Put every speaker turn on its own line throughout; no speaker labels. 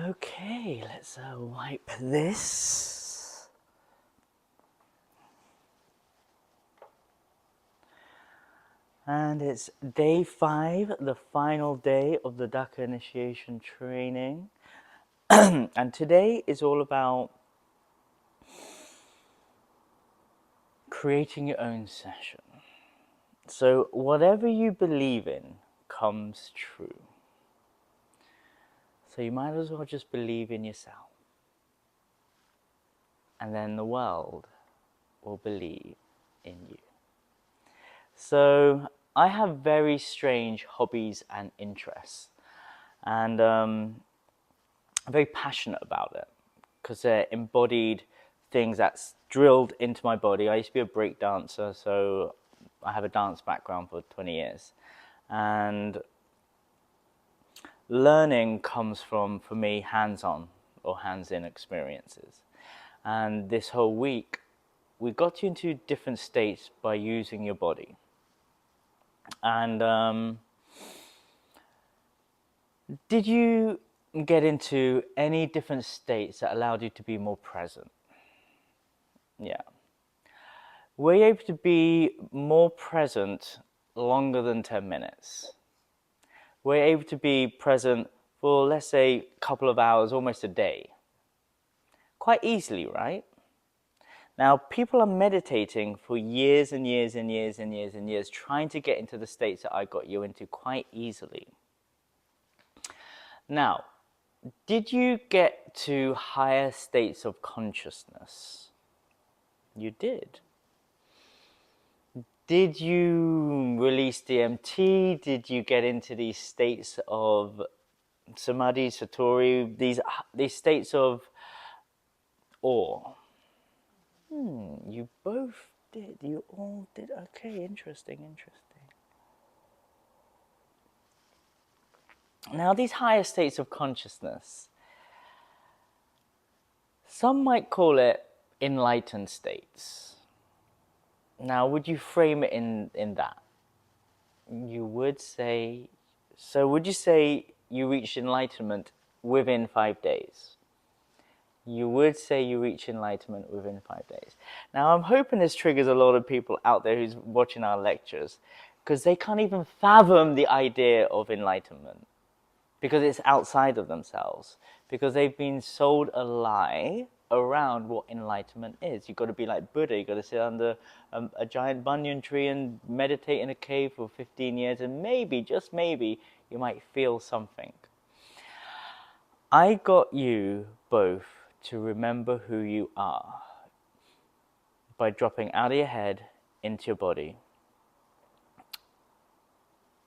Okay, let's wipe this. And it's day 5, the final day of the Daka Initiation training. And today is all about creating your own session. So whatever you believe in comes true. So you might as well just believe in yourself. And then the world will believe in you. So I have very strange hobbies and interests. And I'm very passionate about it because they're embodied things that's drilled into my body. I used to be a break dancer, so I have a dance background for 20 years. And learning comes from, for me, hands-on or hands-in experiences. And this whole week, we got you into different states by using your body. And did you get into any different states that allowed you to be more present? Yeah. Were you able to be more present longer than 10 minutes? Were you able to be present for, let's say, a couple of hours, almost a day? Quite easily, right? Now, people are meditating for years and years and years and years and years, trying to get into the states that I got you into quite easily. Now, did you get to higher states of consciousness? You did. Did you release DMT? Did you get into these states of samadhi, satori, these states of awe? You both did. You all did. Okay, interesting. Now, these higher states of consciousness, some might call it enlightened states. Now, would you frame it in that? You would say, so would you say you reached enlightenment within 5 days? You would say you reach enlightenment within 5 days. Now, I'm hoping this triggers a lot of people out there who's watching our lectures, because they can't even fathom the idea of enlightenment, because it's outside of themselves, because they've been sold a lie around what enlightenment is. You've got to be like Buddha, you've got to sit under a giant banyan tree and meditate in a cave for 15 years, and maybe, just maybe, you might feel something. I got you both to remember who you are by dropping out of your head into your body.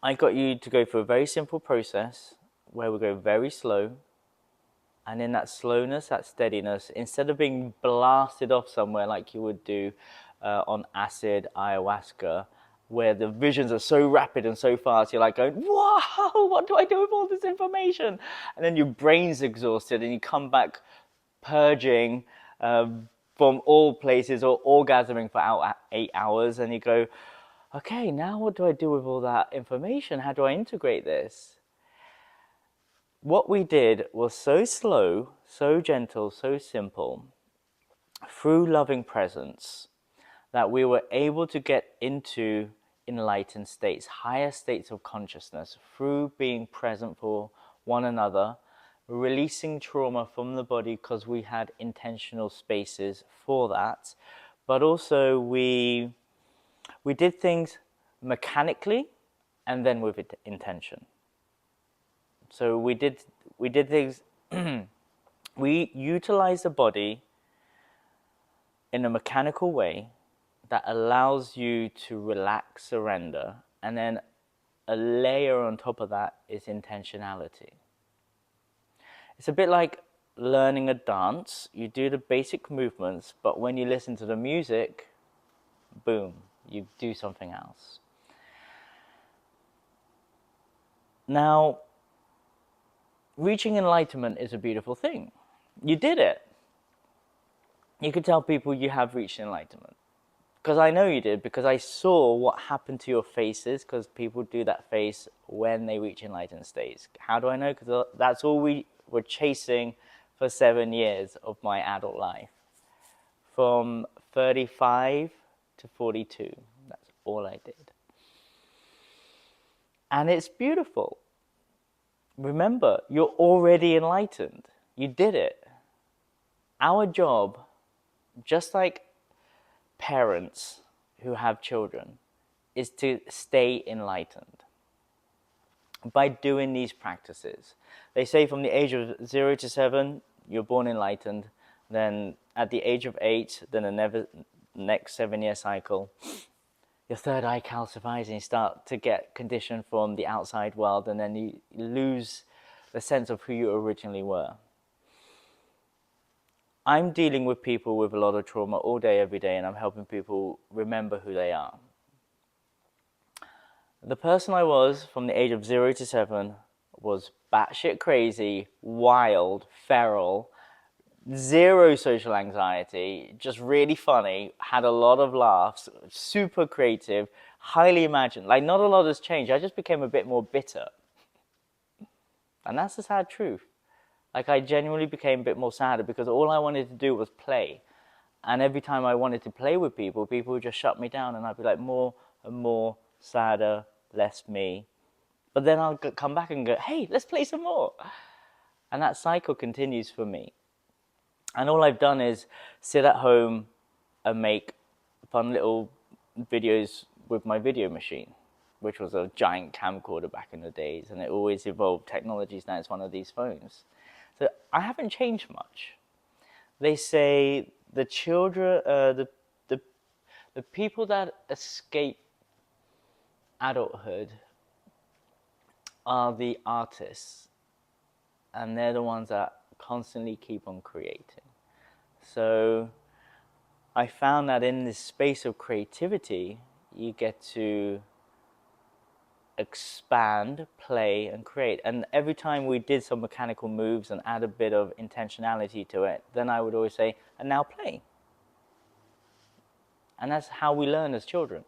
I got you to go through a very simple process where we go very slow, and in that slowness, that steadiness, instead of being blasted off somewhere like you would do on acid, ayahuasca, where the visions are so rapid and so fast, you're like going, wow, what do I do with all this information? And then your brain's exhausted and you come back purging from all places, or orgasming for 8 hours, and you go, okay, now what do I do with all that information? How do I integrate this? What we did was so slow, so gentle, so simple, through loving presence, that we were able to get into enlightened states, higher states of consciousness, through being present for one another, releasing trauma from the body because we had intentional spaces for that. But also we did things mechanically and then with intention. So we did things, we utilized the body in a mechanical way that allows you to relax, surrender, and then a layer on top of that is intentionality. It's a bit like learning a dance. You do the basic movements, but when you listen to the music, boom, you do something else. Now, reaching enlightenment is a beautiful thing. You did it. You could tell people you have reached enlightenment. Because I know you did, because I saw what happened to your faces, because people do that face when they reach enlightened states. How do I know? Because that's all we were chasing for 7 years of my adult life. From 35 to 42. That's all I did. And it's beautiful. Remember, you're already enlightened. You did it. Our job, just like parents who have children, is to stay enlightened by doing these practices. They say from the age of 0 to 7, you're born enlightened. Then at the age of 8, then the next 7-year cycle, your third eye calcifies and you start to get conditioned from the outside world, and then you lose the sense of who you originally were. I'm dealing with people with a lot of trauma all day, every day, and I'm helping people remember who they are. The person I was from the age of 0 to 7 was batshit crazy, wild, feral, zero social anxiety, just really funny, had a lot of laughs, super creative, highly imagined. Like, not a lot has changed. I just became a bit more bitter. And that's the sad truth. Like, I genuinely became a bit more sadder because all I wanted to do was play. And every time I wanted to play with people, people would just shut me down, and I'd be like more and more sadder, less me. But then I'll come back and go, hey, let's play some more. And that cycle continues for me. And all I've done is sit at home and make fun little videos with my video machine, which was a giant camcorder back in the days, and it always evolved technologies. Now it's one of these phones. So I haven't changed much. They say the children, the people that escape adulthood are the artists, and they're the ones that constantly keep on creating. So I found that in this space of creativity, you get to expand, play, and create. And every time we did some mechanical moves and add a bit of intentionality to it, then I would always say, and now play. And that's how we learn as children.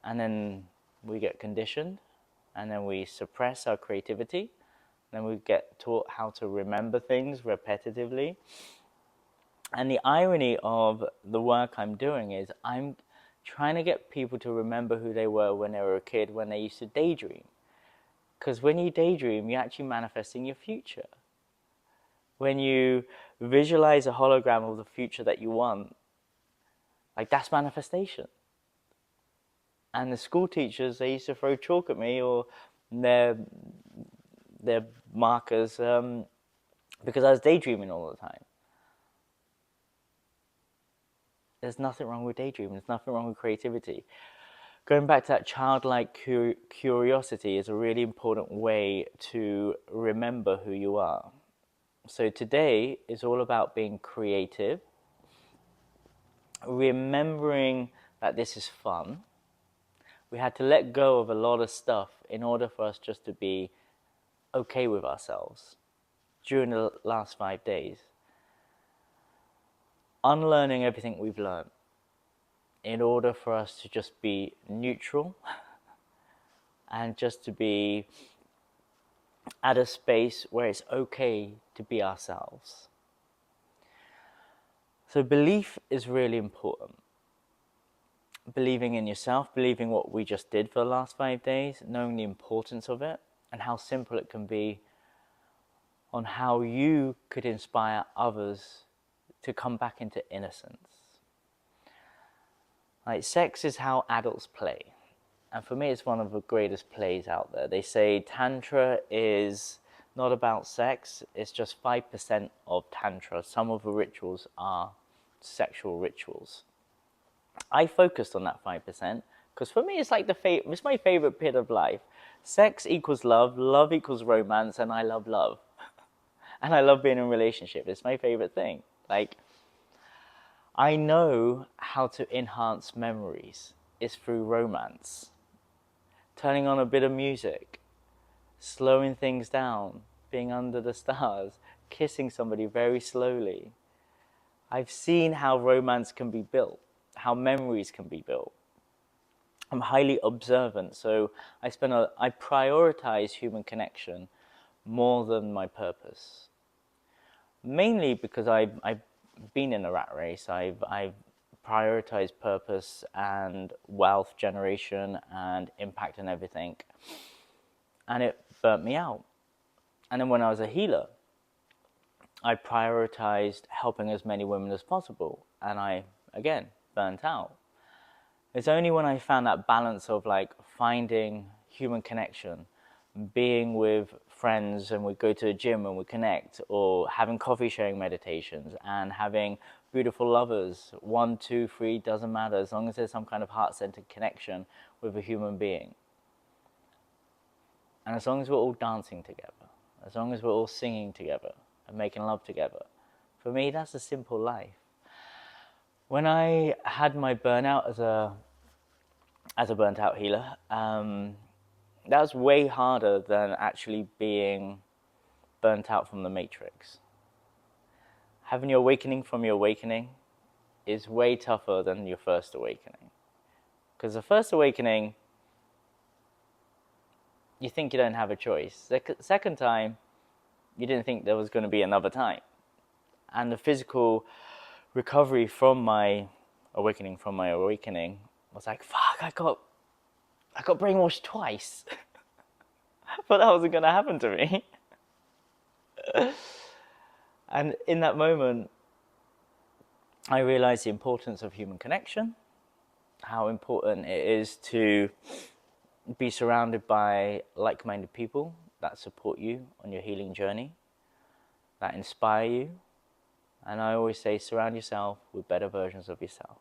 And then we get conditioned, and then we suppress our creativity. Then we get taught how to remember things repetitively. And the irony of the work I'm doing is I'm trying to get people to remember who they were when they were a kid, when they used to daydream. Because when you daydream, you're actually manifesting your future. When you visualize a hologram of the future that you want, like, that's manifestation. And the school teachers, they used to throw chalk at me or their markers because I was daydreaming all the time. There's nothing wrong with daydreaming. There's nothing wrong with creativity. Going back to that childlike curiosity is a really important way to remember who you are. So today is all about being creative, remembering that this is fun. We had to let go of a lot of stuff in order for us just to be okay with ourselves during the last 5 days. Unlearning everything we've learned in order for us to just be neutral and just to be at a space where it's okay to be ourselves. So belief is really important. Believing in yourself, believing what we just did for the last 5 days, knowing the importance of it and how simple it can be on how you could inspire others to come back into innocence. Like, sex is how adults play. And for me, it's one of the greatest plays out there. They say Tantra is not about sex, it's just 5% of Tantra. Some of the rituals are sexual rituals. I focused on that 5% because for me, it's like it's my favorite bit of life. Sex equals love, love equals romance, and I love love. And I love being in a relationship. It's my favorite thing. Like, I know how to enhance memories. It's through romance. Turning on a bit of music, slowing things down, being under the stars, kissing somebody very slowly. I've seen how romance can be built, how memories can be built. I'm highly observant, so I prioritize human connection more than my purpose. Mainly because I've been in a rat race. I've prioritized purpose and wealth generation and impact and everything, and it burnt me out. And then when I was a healer, I prioritized helping as many women as possible, and I again burnt out. It's only when I found that balance of like finding human connection, being with friends, and we go to the gym and we connect, or having coffee sharing meditations and having beautiful lovers, 1, 2, 3, doesn't matter, as long as there's some kind of heart-centered connection with a human being. And as long as we're all dancing together, as long as we're all singing together and making love together, for me, that's a simple life. When I had my burnout as a burnt out healer, that was way harder than actually being burnt out from the matrix. Having your awakening from your awakening is way tougher than your first awakening. Because the first awakening, you think you don't have a choice. Second time, you didn't think there was going to be another time. And the physical recovery from my awakening was like, fuck, I got brainwashed twice. But that wasn't going to happen to me. And in that moment, I realized the importance of human connection, how important it is to be surrounded by like-minded people that support you on your healing journey, that inspire you. And I always say, surround yourself with better versions of yourself.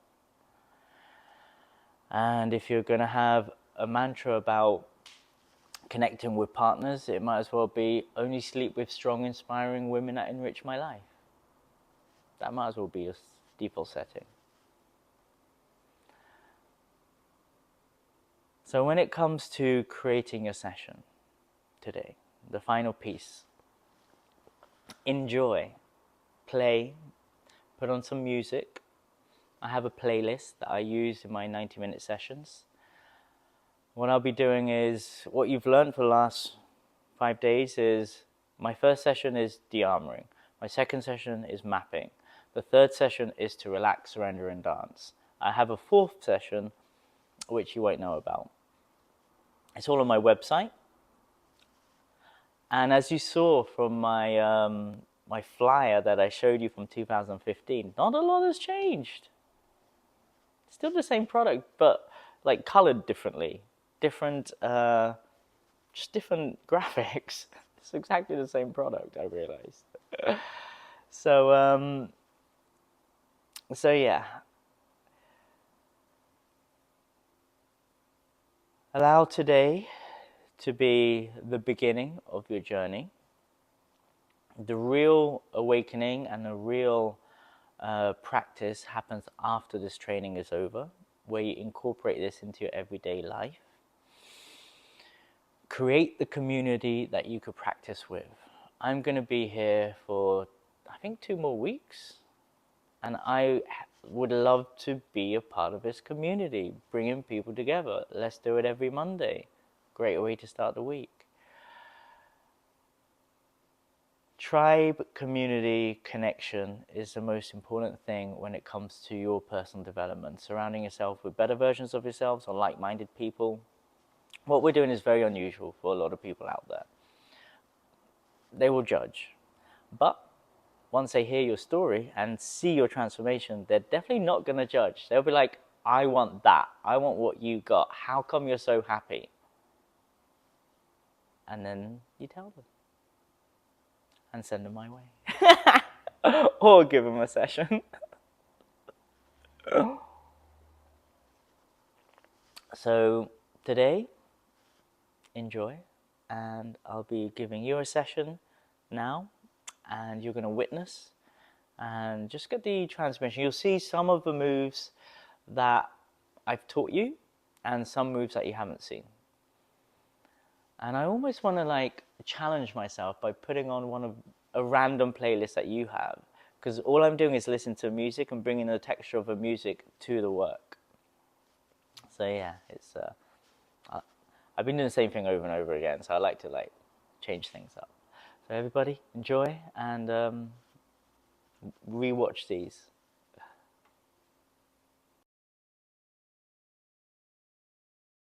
And if you're going to have a mantra about connecting with partners, it might as well be only sleep with strong, inspiring women that enrich my life. That might as well be your default setting. So when it comes to creating a session today, the final piece, enjoy, play, put on some music. I have a playlist that I use in my 90-minute sessions. What I'll be doing is, what you've learned for the last 5 days is, my first session is de-armoring. My second session is mapping. The third session is to relax, surrender, and dance. I have a fourth session, which you won't know about. It's all on my website. And as you saw from my, my flyer that I showed you from 2015, not a lot has changed. Still the same product, but like colored differently. Just different graphics. It's exactly the same product, I realized. So yeah. Allow today to be the beginning of your journey. The real awakening and the real practice happens after this training is over, where you incorporate this into your everyday life. Create the community that you could practice with. I'm going to be here for, I think, 2 more weeks. And I would love to be a part of this community, bringing people together. Let's do it every Monday. Great way to start the week. Tribe, community, connection is the most important thing when it comes to your personal development. Surrounding yourself with better versions of yourselves or like-minded people. What we're doing is very unusual for a lot of people out there. They will judge. But once they hear your story and see your transformation, they're definitely not going to judge. They'll be like, I want that. I want what you got. How come you're so happy? And then you tell them. And send them my way. Or give them a session. So today, enjoy. And I'll be giving you a session now. And you're going to witness. And just get the transmission. You'll see some of the moves that I've taught you. And some moves that you haven't seen. And I almost want to like challenge myself by putting on a random playlist that you have. Because all I'm doing is listen to music and bringing the texture of the music to the work. So yeah, it's I've been doing the same thing over and over again. So I like to like change things up. So everybody, enjoy and rewatch these.